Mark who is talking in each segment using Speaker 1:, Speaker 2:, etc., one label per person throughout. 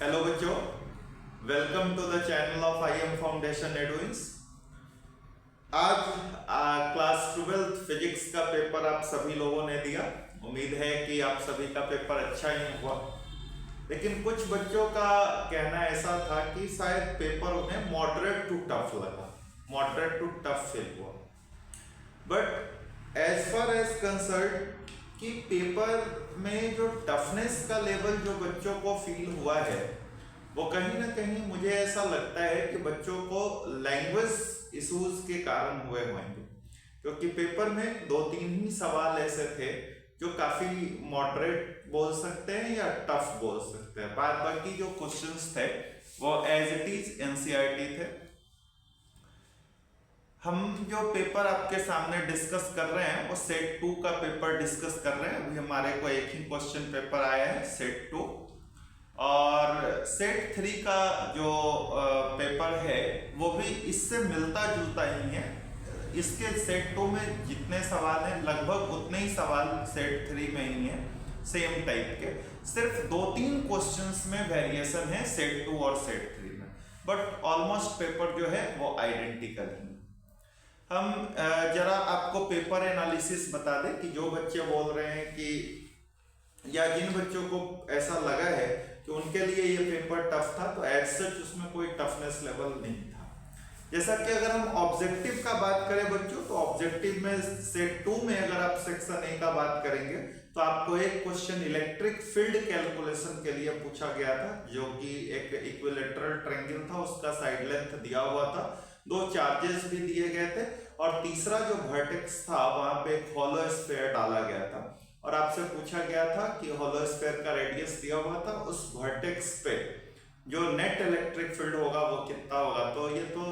Speaker 1: Hello बच्चों, welcome to the channel of I M foundation एडुइंस। आज क्लास 12 फिजिक्स का पेपर आप सभी लोगों ने दिया। उम्मीद है कि आप सभी का पेपर अच्छा ही हुआ, लेकिन कुछ बच्चों का कहना ऐसा था कि शायद पेपर उन्हें मॉडरेट टू टफ लगा, मॉडरेट टू टफ फील हुआ। But as far as concern कि पेपर में जो टफनेस का लेवल जो बच्चों को फील हुआ है, वो कहीं ना कहीं मुझे ऐसा लगता है कि बच्चों को लैंग्वेज इश्यूज के कारण हुए होंगे, क्योंकि पेपर में 2-3 ही सवाल ऐसे थे जो काफी मॉडरेट बोल सकते हैं या टफ बोल सकते हैं। बाद बाकी जो क्वेश्चंस थे वो एज इट इज एनसीईआरटी थे। हम जो पेपर आपके सामने डिस्कस कर रहे हैं वो सेट 2 का पेपर डिस्कस कर रहे हैं। अभी हमारे को एक ही क्वेश्चन पेपर आया है सेट 2, और सेट 3 का जो पेपर है वो भी इससे मिलता जुलता ही है। इसके सेट 2 में जितने सवाल हैं लगभग उतने ही सवाल सेट 3 में ही हैं, सेम टाइप के। सिर्फ 2-3 क्वेश्चंस में वेरिएशन है सेट 2 और सेट 3 में, बट ऑलमोस्ट पेपर जो है वो आइडेंटिकल ही। हम जरा आपको पेपर एनालिसिस बता दें कि जो बच्चे बोल रहे हैं कि या जिन बच्चों को ऐसा लगा है कि उनके लिए ये पेपर टफ था, तो एज सच उसमें कोई टफनेस लेवल नहीं था। जैसा कि अगर हम ऑब्जेक्टिव का बात करें बच्चों, तो ऑब्जेक्टिव में सेट 2 में अगर आप सेक्शन ए का बात करेंगे तो आपको एक क्वेश्चन इलेक्ट्रिक फील्ड कैलकुलेशन के लिए पूछा गया था, जो कि एक इक्विलेटरल ट्रायंगल था, उसका साइड लेंथ दिया हुआ था, 2 चार्जेस भी दिए गए थे, और तीसरा जो वर्टेक्स था वहां पे एक होलो स्फीयर डाला गया था, और आपसे पूछा गया था कि होलो स्फीयर का रेडियस दिया हुआ था, उस वर्टेक्स पे जो नेट इलेक्ट्रिक फील्ड होगा वो कितना होगा। तो ये तो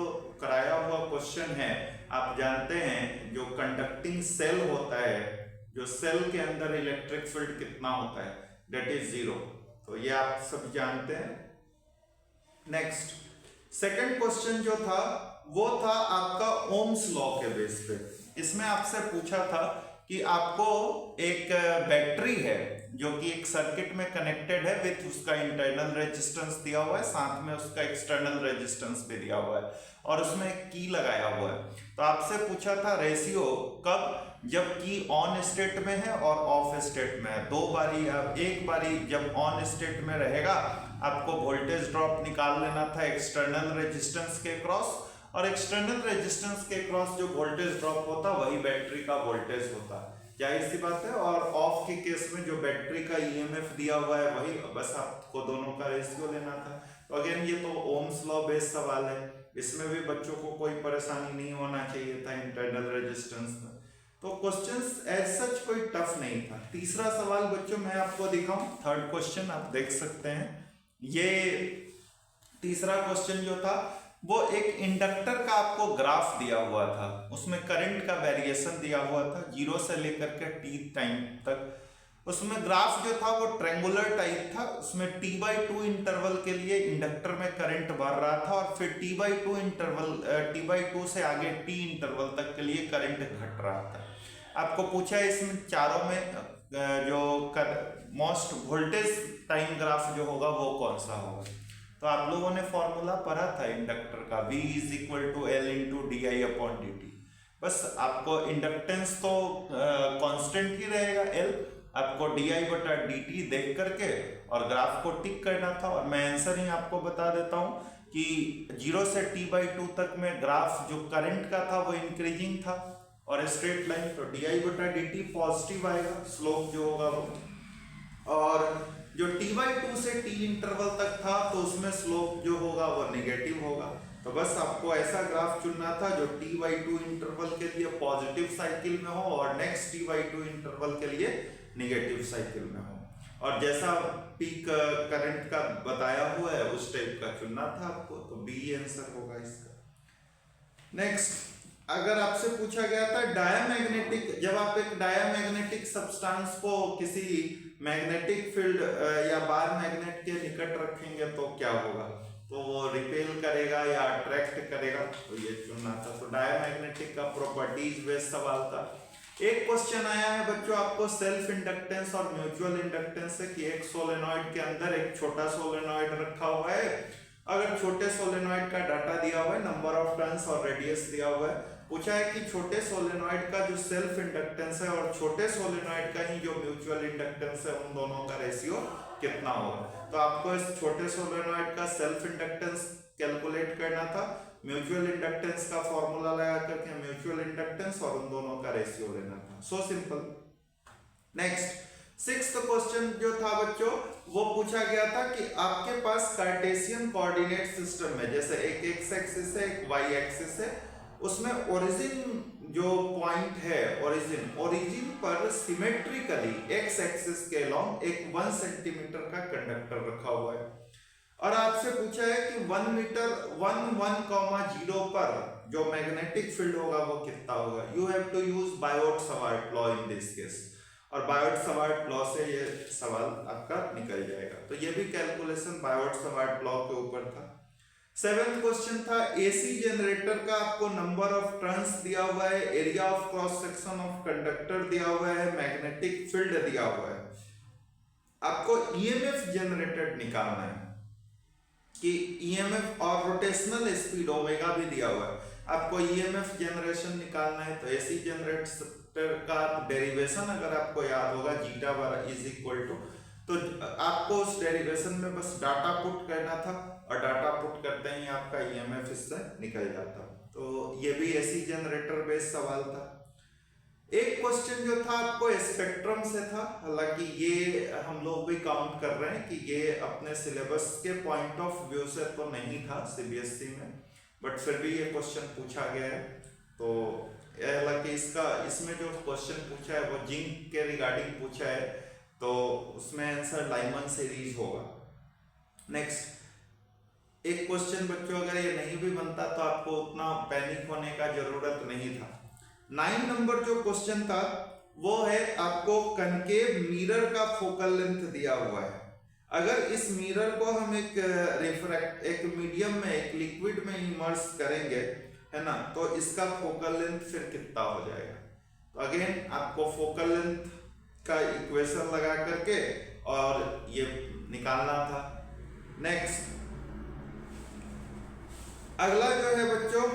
Speaker 1: कराया हुआ क्वेश्चन है। आप जानते हैं जो कंडक्टिंग सेल होता है, जो सेल के अंदर इलेक्ट्रिक फील्ड कितना होता है, दैट इज 0। तो ये आप सब जानते हैं। नेक्स्ट सेकंड क्वेश्चन जो था वो था आपका ओम्स लॉ के बेस पे। इसमें आपसे पूछा था कि आपको एक बैटरी है जो कि एक सर्किट में कनेक्टेड है विथ उसका इंटरनल रेजिस्टेंस दिया हुआ है, साथ में उसका एक्सटर्नल रेजिस्टेंस भी दिया हुआ है, और उसमें एक की लगाया हुआ है। तो आपसे पूछा था रेशियो कब, जब की ऑन स्टेट में है और ऑफ स्टेट में है। 2 बारी या एक बारी जब ऑन स्टेट में रहेगा आपको वोल्टेज ड्रॉप निकाल लेना था एक्सटर्नल रेजिस्टेंस के क्रॉस, और एक्सटर्नल रेजिस्टेंस के क्रॉस जो वोल्टेज ड्रॉप होता वही बैटरी का वोल्टेज होता, जाहिर सी बात है। और ऑफ के केस में जो बैटरी का ईएमएफ दिया हुआ है वही, बस आपको दोनों का रेशियो लेना था। तो अगेन ये तो ओम्स लॉ बेस्ड सवाल है, इसमें भी बच्चों को कोई परेशानी नहीं होना चाहिए था इंटरनल रेजिस्टेंस में। तो क्वेश्चंस एज सच कोई टफ नहीं था। तीसरा सवाल बच्चों मैं आपको दिखाऊं, थर्ड क्वेश्चन आप देख सकते हैं। ये तीसरा क्वेश्चन जो था वो एक इंडक्टर का आपको ग्राफ दिया हुआ था, उसमें करंट का वेरिएशन दिया हुआ था 0 से लेकर के t टाइम तक। उसमें ग्राफ जो था वो ट्रायंगुलर टाइप था, उसमें t/2 इंटरवल के लिए इंडक्टर में करंट बढ़ रहा था, और फिर t/2 इंटरवल t/2 से आगे t इंटरवल तक के लिए करंट घट रहा था। आपको पूछा है इसमें चारों में जो मोस्ट वोल्टेज टाइम ग्राफ जो होगा वो कौन सा होगा। तो आप लोगों ने फॉर्मूला पढ़ा था इंडक्टर का, V = L × di/dt। बस आपको इंडक्टेंस तो कांस्टेंट ही रहेगा L, आपको di/dt देख करके और ग्राफ को टिक करना था। और मैं आंसर ही आपको बता देता हूं कि 0 से t/2 तक में ग्राफ जो करंट का था वो इंक्रीजिंग था, और स्ट्रेट लाइन तो di/dt पॉजिटिव आएगा, स्लोप जो होगा वो। और जो t/2 से t इंटरवल तक था तो उसमें स्लोप जो होगा वो नेगेटिव होगा। तो बस आपको ऐसा ग्राफ चुनना था जो t/2 इंटरवल के लिए पॉजिटिव साइकिल में हो और नेक्स्ट t/2 इंटरवल के लिए नेगेटिव साइकिल में हो, और जैसा पीक करंट का बताया हुआ है उस टाइप का चुनना था आपको। तो बी आंसर होगा इसका। नेक्स्ट अगर आपसे पूछा गया था डायामैग्नेटिक, जब आप एक डायामैग्नेटिक सब्सटेंस को किसी मैग्नेटिक फील्ड या बार मैग्नेट के निकट रखेंगे तो क्या होगा, तो वो रिपेल करेगा या अट्रैक्ट करेगा, तो ये चुनना था। तो डायामैग्नेटिक का प्रॉपर्टीज बेस्ड सवाल था। एक क्वेश्चन आया है बच्चों आपको सेल्फ इंडक्टेंस और म्यूचुअल इंडक्टेंस से कि एक सोलेनॉइड के अंदर एक छोटा सोलेनॉइड रखा हुआ है। अगर छोटे सोलेनॉइड का डाटा दिया हुआ है, नंबर ऑफ टर्न्स और रेडियस दिया हुआ है, पूछा है कि छोटे सोलेनॉइड का जो सेल्फ इंडक्टेंस है और छोटे सोलेनॉइड का ही जो म्यूचुअल इंडक्टेंस है, उन दोनों का रेशियो कितना होगा। तो आपको इस छोटे सोलेनॉइड का सेल्फ इंडक्टेंस कैलकुलेट करना था, म्यूचुअल इंडक्टेंस का फॉर्मूला लगा करके म्यूचुअल इंडक्टेंस और उन दोनों का रेशियो लेना था। So simple. Next sixth question जो था बच्चों वो पूछा गया था कि आपके पास कार्टेशियन कोऑर्डिनेट सिस्टम में, जैसे एक एक्स एक्सिस है एक वाई एक्सिस है, उसमें ओरिजिन जो पॉइंट है, ओरिजिन पर सिमेट्रिकली एक्स एक्सिस के अलोंग एक 1 सेंटीमीटर का कंडक्टर रखा हुआ है और आपसे पूछा है कि 1 मीटर 1,1,0 पर जो मैग्नेटिक फील्ड होगा वो कितना होगा। You have to use Biot Savart law in this case, और बायोट-सावर्त लॉ से ये सवाल आपका निकल जाएगा। तो ये भी कैलकुलेशन बायोट-सावर्त लॉ के ऊपर था। सेवेंथ क्वेश्चन था एसी जनरेटर का आपको नंबर ऑफ टर्न्स दिया हुआ है, area of cross section of conductor दिया हुआ है, मैग्नेटिक फील्ड दिया हुआ है, आपको ईएमएफ जनरेटेड निकालना है कि ईएमएफ और रोटेशनल स्पीड ओमेगा भी दिया हुआ है, आपको ईएमएफ जनरेशन निकालना है। तो एसी जनरेटर का डेरिवेशन अगर आपको याद होगा zeta bar is equal to, तो आपको उस डेरिवेशन में बस डाटा पुट करना था और डाटा पुट करते ही आपका ईएमएफ इससे निकल जाता। तो ये भी एसी जनरेटर बेस्ड सवाल था। एक क्वेश्चन जो था आपको स्पेक्ट्रम से था, हालांकि ये हम लोग भी काउंट कर रहे हैं कि ये अपने सिलेबस के पॉइंट ऑफ व्यू से तो नहीं था सीबीएसई में, बट फिर भी ये क्वेश्चन पूछा गया है। तो हालांकि इसमें जो क्वेश्चन पूछा है वो जिंक के रिगार्डिंग पूछा है, तो उसमें आंसर लाइमन सीरीज होगा। नेक्स्ट एक क्वेश्चन बच्चों अगर ये नहीं भी बनता तो आपको उतना पैनिक होने का जरूरत नहीं था। 9 नंबर जो क्वेश्चन था वो है आपको कनकेव मिरर का फोकल लेंथ दिया हुआ है। अगर इस मिरर को हम एक मीडियम में, एक लिक्विड में इमर्स करेंगे, है ना, तो इसका फोकल लेंथ फिर कितना हो जाएगा। तो अगेन आपको फोकल लेंथ का इक्वेशन लगा करके और ये निकालना था। नेक्स्ट अगला जो है बच्चों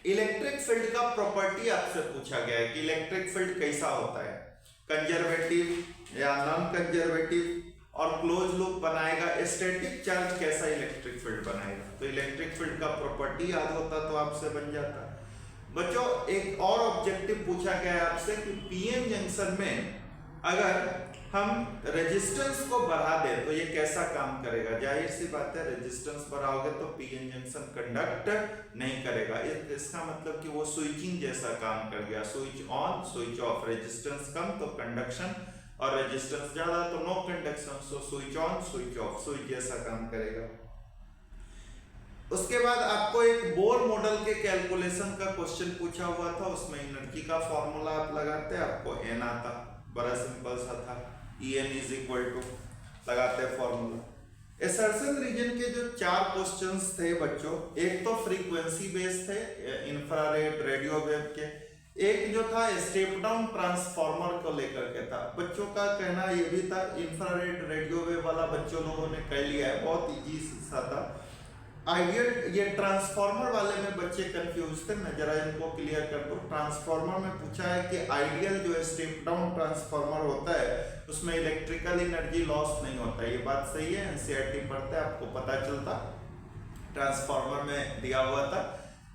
Speaker 1: इलेक्ट्रिक फील्ड का प्रॉपर्टी आपसे पूछा गया है कि इलेक्ट्रिक फील्ड कैसा होता है, कंजर्वेटिव या नॉन कंजर्वेटिव, और क्लोज लूप बनाएगा, स्टैटिक चार्ज कैसा इलेक्ट्रिक फील्ड बनाएगा। तो इलेक्ट्रिक फील्ड का प्रॉपर्टी याद होता तो आपसे बन जाता। बच्चों एक और ऑब्जेक्टिव पूछा गया है आपसे कि पीएन जंक्शन में अगर हम रेजिस्टेंस को बढ़ा दें तो ये कैसा काम करेगा। जाहिर सी बात है रेजिस्टेंस बढ़ाओगे तो पीएन जंक्शन कंडक्ट नहीं करेगा, इसका मतलब कि वो स्विचिंग जैसा काम कर गया, switch on switch off, resistance कम तो कंडक्शन और रेजिस्टेंस ज्यादा तो no conduction, so switch on switch off, switch जैसा काम करेगा। उसके बाद आपको एक बोर मॉडल के कैलकुलेशन का क्वेश्चन पूछा हुआ था, उसमें एनर्जी का फॉर्मूला आप लगाते आपको एन आता, बड़ा सिंपल सा था, En इज इक्वल टू लगाते फॉर्मूला। एसर्शन रीजन के जो 4 क्वेश्चंस थे बच्चों, एक तो फ्रीक्वेंसी बेस्ड थे इंफ्रारेड रेडियो वेव के, एक जो था स्टेप डाउन ट्रांसफार्मर को लेकर के था। बच्चों का कहना ये भी था इंफ्रारेड रेडियो वेव वाला बच्चों लोगों ने कह लिया है, बहुत इजी सा था। आइडियल ये ट्रांसफार्मर वाले में बच्चे कंफ्यूज थे, मैं जरा इनको क्लियर कर दूं। ट्रांसफार्मर में पूछा है कि आइडियल जो स्टेप डाउन ट्रांसफार्मर होता है उसमें इलेक्ट्रिकल एनर्जी लॉस नहीं होता है, ये बात सही है, एनसीईआरटी पढ़ते हैं आपको पता चलता। ट्रांसफार्मर में दिया हुआ था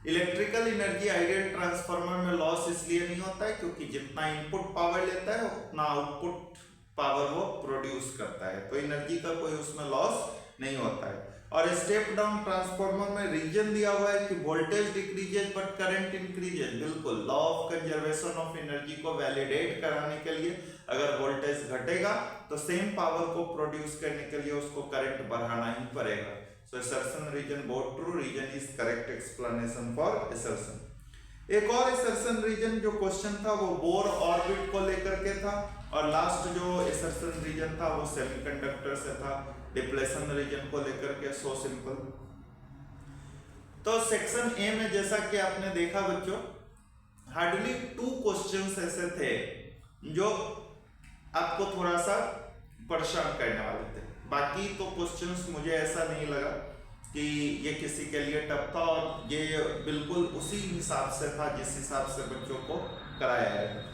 Speaker 1: इलेक्ट्रिकल एनर्जी आइडियल ट्रांसफार्मर में लॉस इसलिए नहीं होता है क्योंकि जितना इनपुट पावर लेता है उतना आउटपुट पावर वो प्रोड्यूस करता है, तो एनर्जी का कोई उसमें लॉस नहीं होता है। और स्टेप डाउन ट्रांसफार्मर में रीजन दिया हुआ है कि voltage decreases but current increases, बिल्कुल law of conservation of energy को वैलिडेट कराने के लिए अगर वोल्टेज घटेगा तो सेम पावर को प्रोड्यूस करने के लिए उसको करंट बढ़ाना ही पड़ेगा। So assertion reason both true, reason is correct explanation for assertion. एक और असर्शन रीजन जो क्वेश्चन था वो बोर ऑर्बिट को लेकर के था, और लास्ट जो असर्शन रीजन था वो सेमीकंडक्टर से था, डिप्लेशन रीजन को लेकर के। So simple. तो सेक्शन ए में जैसा कि आपने देखा बच्चों हार्डली 2 क्वेश्चंस ऐसे थे जो आपको थोड़ा सा परेशान करने वाले थे। बाकी तो क्वेश्चंस मुझे ऐसा नहीं लगा कि ये किसी के लिए टफ था, और ये बिल्कुल उसी हिसाब से था जिस हिसाब से बच्चों को कराया है।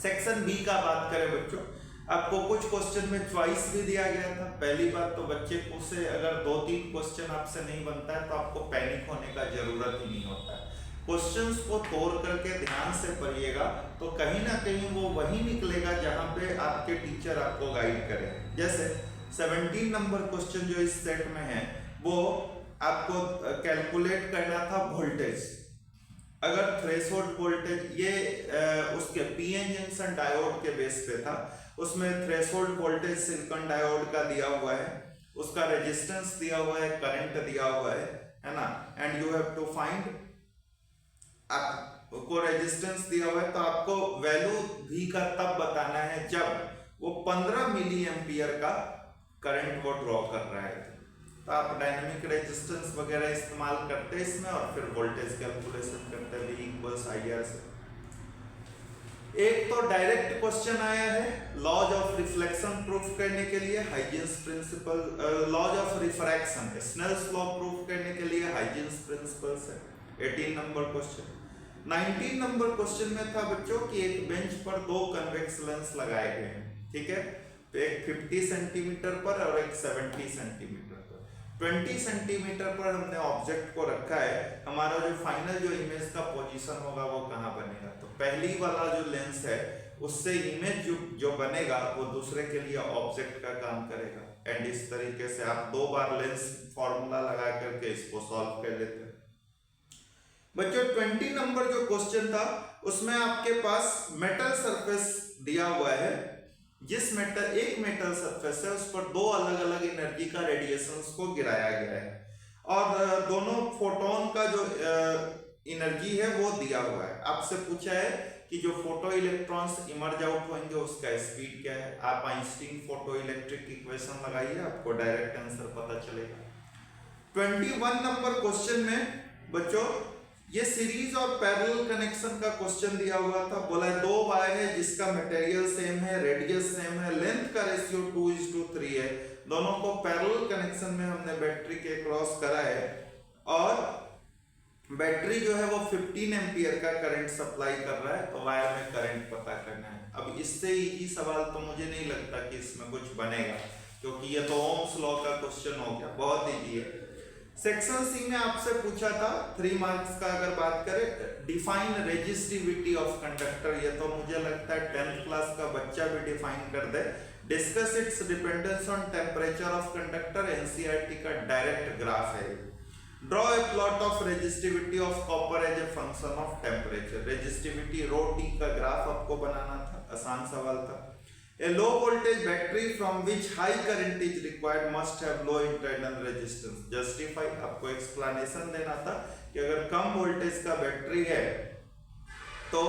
Speaker 1: सेक्शन बी का बात करें बच्चों, आपको कुछ क्वेश्चन में चॉइस भी दिया गया था। पहली बात तो बच्चे को से अगर 2-3 क्वेश्चन आपसे नहीं बनता है तो आपको पैनिक होने का जरूरत ही नहीं होता है। क्वेश्चंस को तोड़ करके ध्यान से पढ़िएगा तो कहीं ना कहीं वो वही निकलेगा जहां पे आपके टीचर आपको गाइड करें। जैसे 17 नंबर क्वेश्चन जो इस सेट में है वो आपको कैलकुलेट करना था वोल्टेज। अगर थ्रेशोल्ड वोल्टेज ये उसके पीएन जंक्शन डायोड के बेस पे था, उसमें थ्रेशोल्ड वोल्टेज सिलिकॉन डायोड का दिया हुआ है, उसका रेजिस्टेंस दिया हुआ है, करंट दिया हुआ है ना, and you have to find, आपको रेजिस्टेंस दिया हुआ है तो आपको वैल्यू भी का तब बताना है जब वो 15 मिली एम्पियर का करंट वो ड्रॉ कर रहा है। तो आप डायनामिक रेजिस्टेंस वगैरह इस्तेमाल करते हैं इसमें और फिर वोल्टेज कैलकुलेशन करते हैं V इक्वल्स IR से। एक तो डायरेक्ट क्वेश्चन आया है लॉज ऑफ रिफ्लेक्शन प्रूफ करने के लिए Huygens principle, laws of refraction Snell's law proof करने के लिए हाइजेंस प्रिंसिपल्स है। 18 नंबर क्वेश्चन। 19 नंबर क्वेश्चन में था बच्चों कि एक बेंच पर 2 कन्वेक्स लेंस लगाए गए हैं, ठीक है, तो एक 50 सेंटीमीटर पर और एक 70 सेंटीमीटर पर। 20 सेंटीमीटर पर हमने ऑब्जेक्ट को रखा है, हमारा जो फाइनल जो इमेज का पोजीशन होगा वो कहाँ बनेगा, तो पहली वाला जो लेंस है उससे इमेज जो बनेगा वो दूसरे के लिए ऑब्जेक्ट का काम करेगा। एंड इस तरीके से आप 2 बार लेंस फॉर्मूला लगा करके इसको सॉल्व कर लेते हैं। बच्चों 20 नंबर जो क्वेश्चन था उसमें आपके पास मेटल सरफेस दिया हुआ है, जिस एक मेटल सरफेस है उस पर 2 अलग अलग एनर्जी का रेडिएशंस को गिराया गया है और दोनों फोटोन का जो एनर्जी है वो दिया हुआ है। आपसे पूछा है कि जो फोटो इलेक्ट्रॉन्स इमर्ज आउट होंगे उसका स्पीड क्या है। आप आइंस्टीन फोटो इलेक्ट्रिक इक्वेशन लगाइए, आपको डायरेक्ट आंसर पता चलेगा। 21 नंबर क्वेश्चन में बच्चों ये सीरीज और पैरेलल कनेक्शन का क्वेश्चन दिया हुआ था। बोला है 2 वायर है जिसका मटेरियल सेम है, रेडियस सेम है, लेंथ का रेशियो 2:3 है, दोनों को पैरेलल कनेक्शन में हमने बैटरी के क्रॉस करा है और बैटरी जो है वो 15 एम्पियर का करंट सप्लाई कर रहा है, तो वायर में करंट पता करना है। अब इससे इजी सवाल तो मुझे नहीं लगता कि इसमें कुछ बनेगा, क्योंकि ये तो ओम्स लॉ का क्वेश्चन हो गया, बहुत इजी है। सेक्शन सी में आपसे पूछा था 3 मार्क्स का, अगर बात करें डिफाइन रेजिस्टिविटी ऑफ कंडक्टर, ये तो मुझे लगता है 10th क्लास का बच्चा भी डिफाइन कर दे। Discuss its dependence on temperature of conductor, NCERT का डायरेक्ट ग्राफ है। Draw a plot of resistivity of copper as a function of temperature, resistivity rho T का ग्राफ आपको बनाना था, आसान सवाल था। A low voltage battery from which high current is required must have low internal resistance. Justify, आपको explanation देना था कि अगर कम वोल्टेज का बैटरी है तो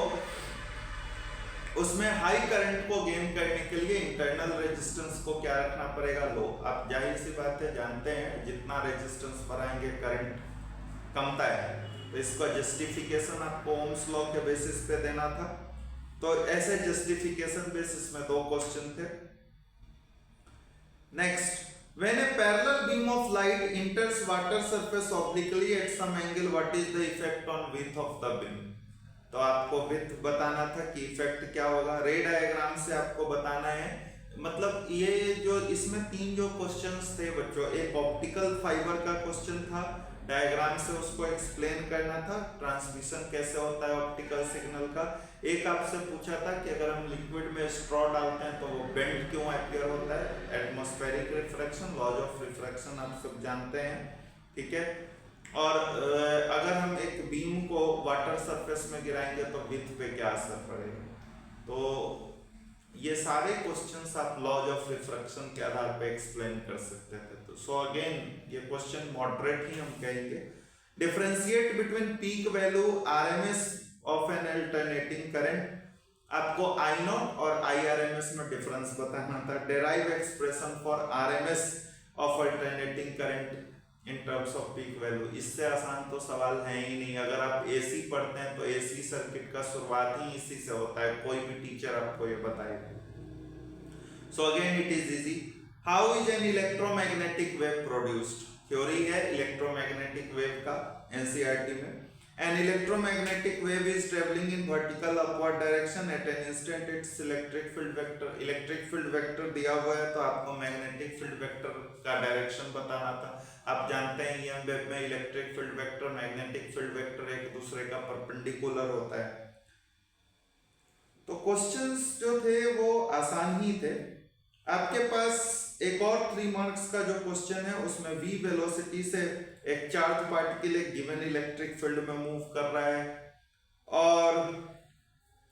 Speaker 1: उसमें हाई करंट को गेन करने के लिए इंटरनल रेजिस्टेंस को क्या रखना पड़ेगा, लो। आप जाहिर सी बात है जानते हैं जितना रेजिस्टेंस बढ़ाएंगे करंट कमता है, तो इसका जस्टिफिकेशन आपको ओम्स लॉ के बेसिस पे देना था। तो ऐसे जस्टिफिकेशन बेसिस में 2 क्वेश्चन थे। Next, when A parallel beam of light enters water surface obliquely at some angle, what is the effect on width of the beam? तो आपको width बताना था कि इफेक्ट क्या होगा, रे डायग्राम से आपको बताना है। मतलब ये जो इसमें 3 जो क्वेश्चंस थे बच्चों, एक ऑप्टिकल फाइबर का क्वेश्चन था, डायग्राम से उसको एक्सप्लेन करना था, ट्रांसमिशन कैसे होता है ऑप्टिकल सिग्नल का। एक आपसे पूछा था कि अगर हम लिक्विड में स्ट्रॉ डालते हैं तो वो बेंड क्यों अपीयर होता है, atmospheric refraction, laws of refraction आप सब जानते हैं, ठीक है। और अगर हम एक बीम को वाटर सरफेस में गिराएंगे तो विड्थ पे क्या असर पड़ेगा। तो ये सारे क्वेश्चंस आप लॉज ऑफ रिफ्रैक्शन के आधार पे एक्सप्लेन कर सकते थे। तो सो अगेन ये क्वेश्चन मॉडरेट ही हम कहेंगे। Differentiate between peak value RMS of N alternating current, आपको आई नॉट और आईआरएमएस में डिफरेंस बताना था। Derive expression for RMS of alternating current, in terms off peak value. इससे आसान तो सवाल है ही नहीं। अगर आप एसी पढ़ते हैं तो एसी सर्किट का शुरुआत ही इसी से होता है, कोई भी टीचर आपको ये बताएगा। So again it is easy. How is an electromagnetic wave produced? Theory है इलेक्ट्रोमैग्नेटिक वेव का एनसीईआरटी में। An electromagnetic wave is traveling in vertical upward direction at an instant its electric field vector। Electric field vector दिया हुआ है तो आपको magnetic field vector का direction बताना था। आप जानते हैं ईएम वेव में electric field vector magnetic field vector एक दूसरे का परपेंडिकुलर होता है। तो क्वेश्चंस जो थे वो आसान ही थे। आपके पास एक और 3 मार्क्स का जो क्वेश्चन है उसमें v वेलोसिटी से एक चार्ज पार्टिकल एक गिवन इलेक्ट्रिक फील्ड में मूव कर रहा है और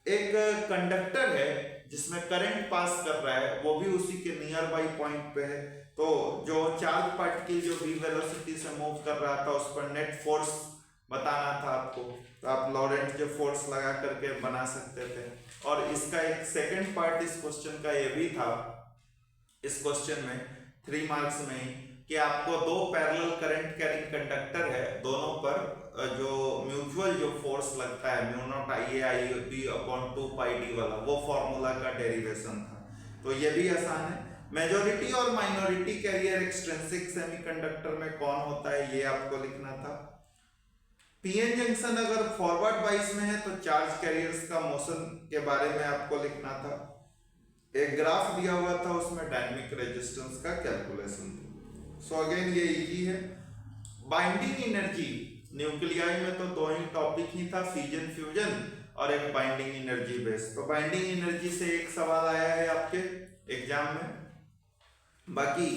Speaker 1: एक कंडक्टर है जिसमें करंट पास कर रहा है, वो भी उसी के नियर बाई पॉइंट पे है। तो जो चार्ज पार्टिकल जो v वेलोसिटी से मूव कर रहा था उस पर नेट फोर्स बताना था आपको, तो आप लॉरेंट जो फोर्स लगा करके बना सकते थे। और इसका एक सेकंड पार्ट इस क्वेश्चन का ये भी था, इस क्वेश्चन में 3 मार्क्स में ही, कि आपको 2 पैरेलल करंट कैरिंग कंडक्टर है, दोनों पर जो म्यूचुअल जो फोर्स लगता है म्यू नॉट IA/IB/2 पाई d वाला, वो फॉर्मूला का डेरिवेशन था। तो ये भी आसान है। मेजॉरिटी और माइनॉरिटी कैरियर एक्सट्रिंसिक सेमीकंडक्टर में कौन होता है ये आपको लिखना था। पीएन जंक्शन अगर फॉरवर्ड बाइस में है तो चार्ज कैरियर्स का मोशन के बारे में आपको लिखना था। एक ग्राफ दिया हुआ था उसमें डायनेमिक रेजिस्टेंस का कैलकुलेशन था। सो अगेन ये इजी है। बाइंडिंग एनर्जी, न्यूक्लियाई में तो 2 ही टॉपिक ही था, फिजन फ्यूजन और एक बाइंडिंग एनर्जी बेस। तो बाइंडिंग एनर्जी से एक सवाल आया है आपके एग्जाम में। बाकी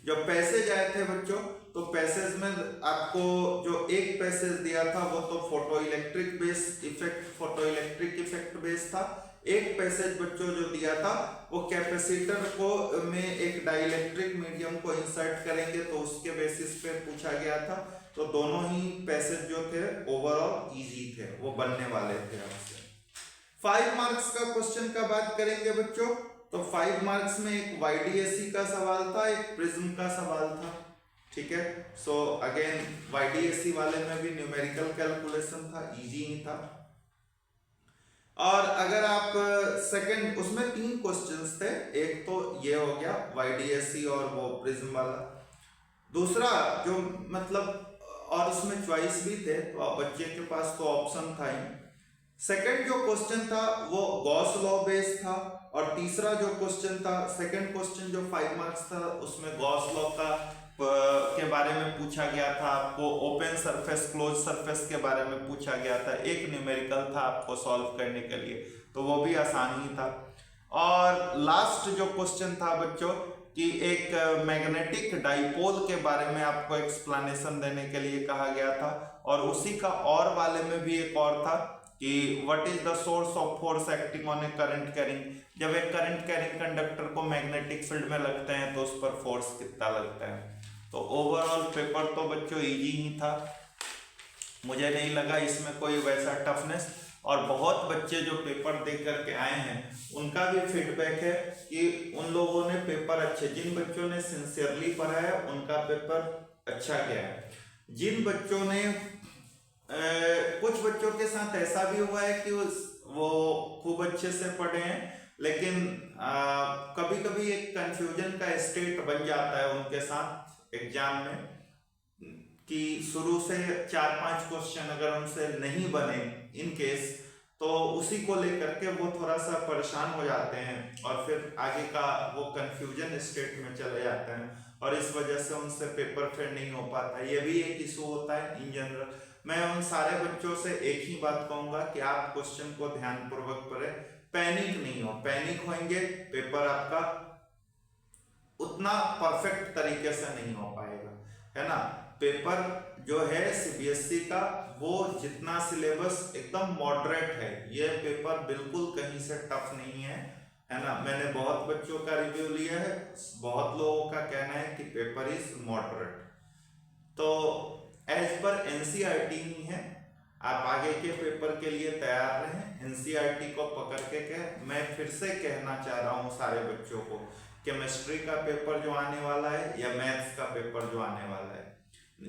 Speaker 1: जो पैसेज आए थे बच्चों, तो पैसेज में आपको जो एक पैसेज दिया था वो तो फोटो इलेक्ट्रिक इफेक्ट बेस था। एक पैसेज बच्चों जो दिया था वो कैपेसिटर को में एक डाइलेक्ट्रिक मीडियम को इंसर्ट करेंगे तो उसके बेसिस पे पूछा गया था। तो दोनों ही पैसेज जो थे ओवरऑल इजी थे, वो बनने वाले थे आपसे। 5 मार्क्स का क्वेश्चन का बात करेंगे बच्चों, तो 5 मार्क्स में एक YDAC का सवाल था, एक प्रिज्म का सवाल था। ठीक है, सो अगेन YDAC वाले में भी न्यूमेरिकल कैलकुलेशन था, इजी ही था। और अगर आप सेकंड, उसमें 3 क्वेश्चंस थे, एक तो ये हो गया YDAC और वो प्रिज्म वाला। दूसरा जो मतलब और उसमें चॉइस भी थे, तो बच्चे के पास तो ऑप्शन था ही। सेकंड जो क्वेश्चन था वो गॉस लॉ बेस्ड था। और तीसरा जो क्वेश्चन था, सेकंड क्वेश्चन जो 5 मार्क्स था, उसमें गॉस लॉ का के बारे में पूछा गया था आपको, ओपन सरफेस क्लोज सरफेस के बारे में पूछा गया था। एक न्यूमेरिकल था आपको सॉल्व करने के लिए, तो वो भी आसान ही था। और लास्ट जो क्वेश्चन था बच्चों कि एक मैग्नेटिक डाइपोल के बारे में आपको एक्सप्लेनेशन देने के लिए कहा गया था। और उसी का और वाले में भी एक और था कि what is the source of force acting on A current carrying. जब एक करंट कैरिंग कंडक्टर को मैग्नेटिक फील्ड में लगते हैं तो उस पर फोर्स कितना लगता है। तो ओवरऑल पेपर तो बच्चों इजी ही था, मुझे नहीं लगा इसमें कोई वैसा टफनेस। और बहुत बच्चे जो पेपर दे करके आए हैं उनका भी फीडबैक है कि उन लोगों ने पेपर अच्छे, जिन बच्चों ने सिंसियरली पढ़ा है उनका पेपर अच्छा गया है। जिन बच्चों ने कुछ बच्चों के साथ ऐसा भी हुआ है कि वो खूब अच्छे से पढ़े हैं, लेकिन कभी कभी एक कंफ्यूजन का स्टेट बन जाता है उनके साथ एग्जाम में कि शुरू से 4-5 क्वेश्चन अगर उनसे नहीं बने इन केस, तो उसी को लेकर के वो थोड़ा सा परेशान हो जाते हैं और फिर आगे का वो कंफ्यूजन स्टेट में चले जाते हैं और इस वजह से उनसे पेपर फिर नहीं हो पाता। ये भी एक इशू होता है इन जनरल। मैं उन सारे बच्चों से एक ही बात कहूंगा कि आप क्वेश्चन को ध्यानपूर्वक पढ़ें, पैनिक नहीं हो। पैनिक होंगे पेपर आपका उतना परफेक्ट तरीके से नहीं हो पाएगा, है ना। पेपर जो है सीबीएसई का वो जितना सिलेबस एकदम मॉडरेट है, ये पेपर बिल्कुल कहीं से टफ नहीं है, है ना। मैंने बहुत बच्चों का रिव्यू लिया है, बहुत लोगों का कहना है कि पेपर इज मॉडरेट। तो एज पर एनसीईआरटी ही है, आप आगे के पेपर के लिए तैयार रहें। एनसीईआरटी को पकड़ के मैं फिर से कहना चाह रहा हूँ सारे बच्चों को, केमिस्ट्री का पेपर जो आने वाला है या मैथ्स का पेपर जो आने वाला है,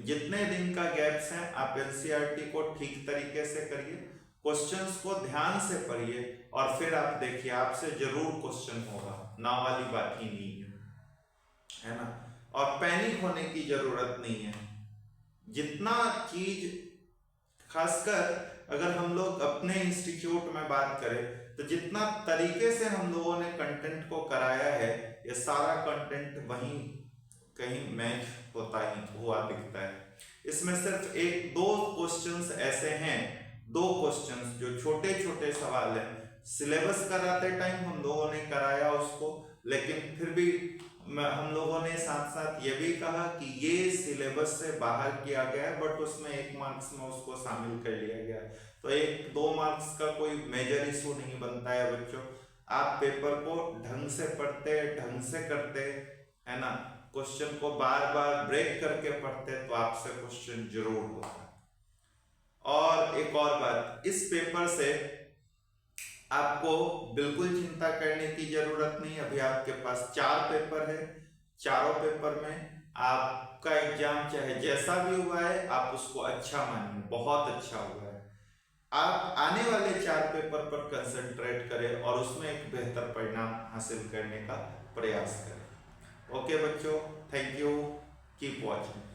Speaker 1: जितने दिन का गैप्स है आप एनसीईआरटी को ठीक तरीके से करिए, क्वेश्चंस को ध्यान से पढ़िए और फिर आप देखिए आपसे जरूर क्वेश्चन होगा, ना वाली बात ही नहीं है ना। और पैनिक होने की जरूरत नहीं है। जितना चीज, खासकर अगर हम लोग अपने इंस्टीट्यूट में बात करें तो जितना तरीके से हम लोगों ने कंटेंट को कराया है, ये सारा कंटेंट वहीं कहीं मैच होता ही हुआ दिखता है। इसमें सिर्फ एक दो क्वेश्चंस ऐसे हैं, दो क्वेश्चंस जो छोटे छोटे सवाल हैं, सिलेबस कराते टाइम हम लोगों ने कराया उसको, लेकिन फिर भी हम लोगों ने साथ साथ ये भी कहा कि ये सिलेबस से बाहर किया गया है, बट उसमें 1 मार्क्स में उसको शामिल कर लिया गया है। तो 1-2 मार्क्स का कोई मेजर इशू नहीं बनता है बच्चों। आप पेपर को ढंग से पढ़ते, ढंग से करते है ना, क्वेश्चन को बार बार ब्रेक करके पढ़ते तो आपसे क्वेश्चन जरूर होता। और एक और बात, इस पेपर से आपको बिल्कुल चिंता करने की जरूरत नहीं। अभी आपके पास 4 पेपर है, चारों पेपर में आपका एग्जाम चाहे जैसा भी हुआ है आप उसको अच्छा मानिए, बहुत अच्छा हुआ है। आप आने वाले 4 पेपर पर कंसंट्रेट करें और उसमें एक बेहतर परिणाम हासिल करने का प्रयास करें। ओके बच्चों, थैंक यू, कीप वॉचिंग।